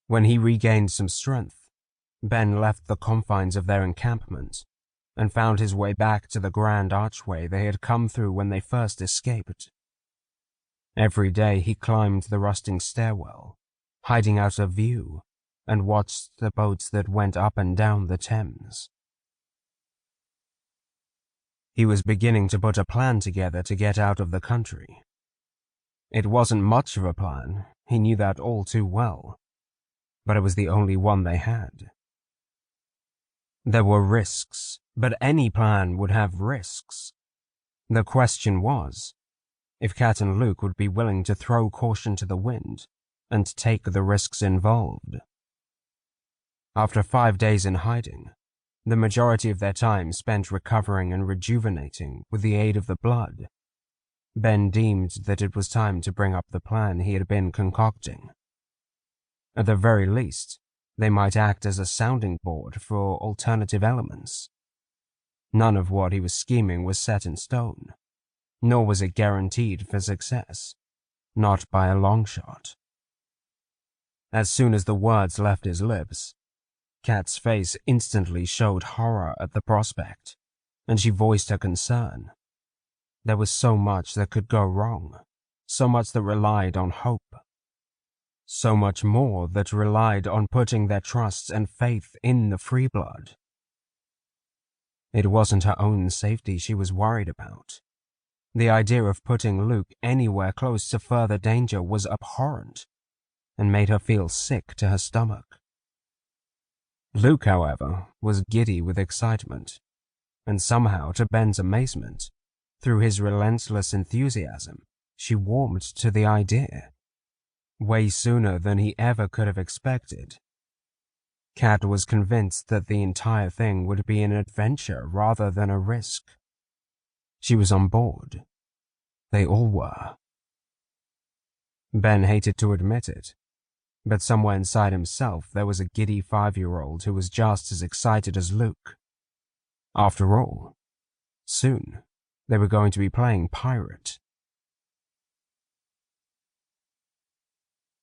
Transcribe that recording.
When he regained some strength, Ben left the confines of their encampment and found his way back to the grand archway they had come through when they first escaped. Every day he climbed the rusting stairwell, hiding out of view, and watched the boats that went up and down the Thames. He was beginning to put a plan together to get out of the country. It wasn't much of a plan, he knew that all too well, but it was the only one they had. There were risks, but any plan would have risks. The question was, if Kat and Luke would be willing to throw caution to the wind and take the risks involved. After 5 days in hiding, the majority of their time spent recovering and rejuvenating with the aid of the blood, Ben deemed that it was time to bring up the plan he had been concocting. At the very least, they might act as a sounding board for alternative elements. None of what he was scheming was set in stone, nor was it guaranteed for success, not by a long shot. As soon as the words left his lips, Kat's face instantly showed horror at the prospect, and she voiced her concern. There was so much that could go wrong, so much that relied on hope, so much more that relied on putting their trust and faith in the free blood. It wasn't her own safety she was worried about. The idea of putting Luke anywhere close to further danger was abhorrent and made her feel sick to her stomach. Luke, however, was giddy with excitement, and somehow, to Ben's amazement, through his relentless enthusiasm, she warmed to the idea. Way sooner than he ever could have expected. Kat was convinced that the entire thing would be an adventure rather than a risk. She was on board. They all were. Ben hated to admit it, but somewhere inside himself there was a giddy 5-year-old who was just as excited as Luke. After all, soon they were going to be playing pirate.